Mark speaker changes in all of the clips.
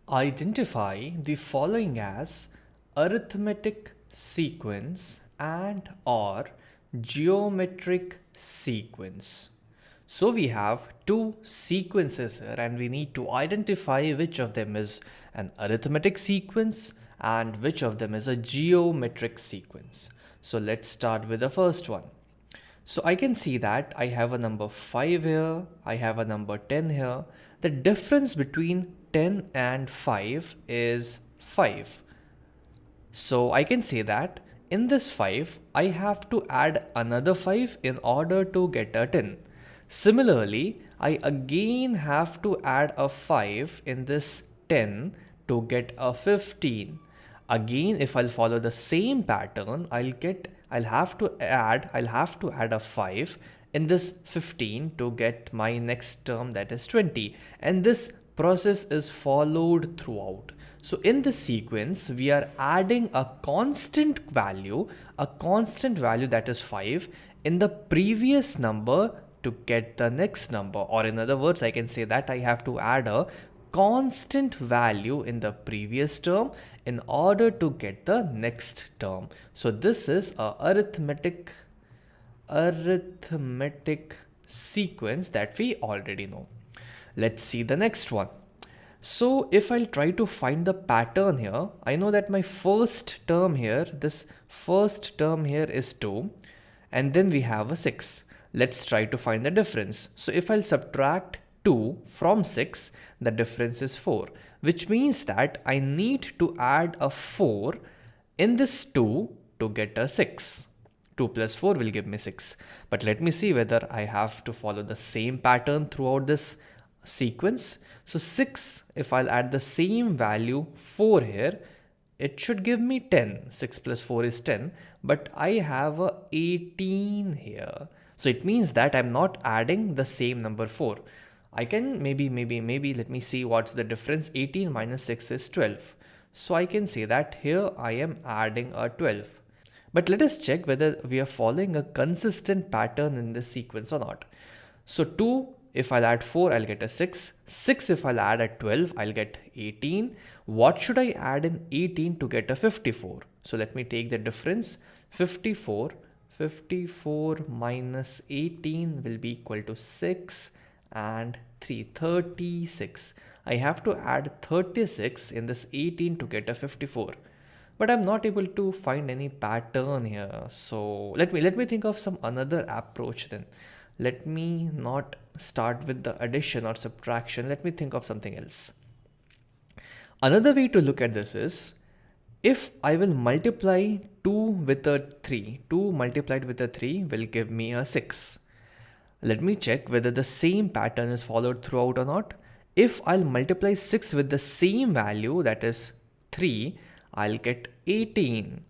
Speaker 1: Identify the following as arithmetic sequence and or geometric sequence. So we have two sequences here and we need to identify which of them is an arithmetic sequence and which of them is a geometric sequence. So let's start with the first one. So I can see that I have a number 5 here, I have a number 10 here. The difference between 10 and 5 is 5. So I can say that in this 5, I have to add another 5 in order to get a 10. Similarly, I again have to add a 5 in this 10 to get a 15. Again, if I'll follow the same pattern, I'll have to add a 5 in this 15 to get my next term, that is 20. And this process is followed throughout. So in this sequence, we are adding a constant value that is 5 in the previous number to get the next number. Or in other words, I can say that I have to add a constant value in the previous term in order to get the next term. So this is a arithmetic sequence that we already know. Let's see the next one. So if I'll try to find the pattern here, I know that my first term here, this first term here is 2 and then we have a 6. Let's try to find the difference. So if I'll subtract 2 from 6, the difference is 4, which means that I need to add a 4 in this 2 to get a 6. 2 plus 4 will give me 6. But let me see whether I have to follow the same pattern throughout this sequence. So 6, if I'll add the same value 4 here, it should give me 10. 6 plus 4 is 10, but I have a 18 here. So it means that I'm not adding the same number 4. I can maybe let me see what's the difference. 18 minus 6 is 12. So I can say that here I am adding a 12. But let us check whether we are following a consistent pattern in this sequence or not. So 2, if I'll add 4, I'll get a 6. 6, if I'll add a 12, I'll get 18. What should I add in 18 to get a 54? So let me take the difference. 54 minus 18 will be equal to 6 and 3, 36. I have to add 36 in this 18 to get a 54. But I'm not able to find any pattern here. So let me think of some another approach then. Let me not start with the addition or subtraction. Let me think of something else. Another way to look at this is, if I will multiply 2 with a 3, 2 multiplied with a 3 will give me a 6. Let me check whether the same pattern is followed throughout or not. If I'll multiply 6 with the same value, that is 3, I'll get 18.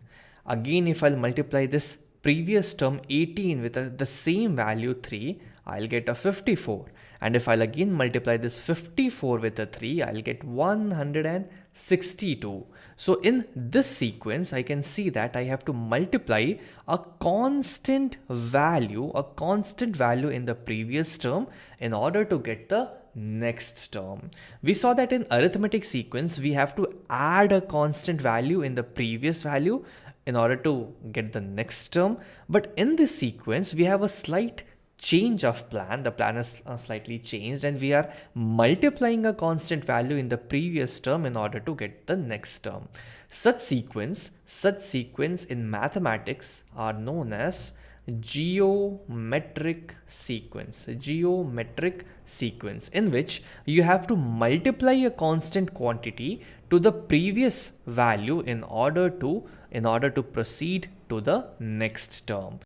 Speaker 1: Again, if I'll multiply this previous term 18 with the same value 3, I'll get a 54. And if I'll again multiply this 54 with a 3, I'll get 162. So in this sequence, I can see that I have to multiply a constant value in the previous term in order to get the next term. We saw that in arithmetic sequence, we have to add a constant value in the previous value in order to get the next term. But in this sequence, we have a slight change of plan. The plan is slightly changed and we are multiplying a constant value in the previous term in order to get the next term. Such sequence in mathematics are known as geometric sequence, in which you have to multiply a constant quantity to the previous value in order to proceed to the next term.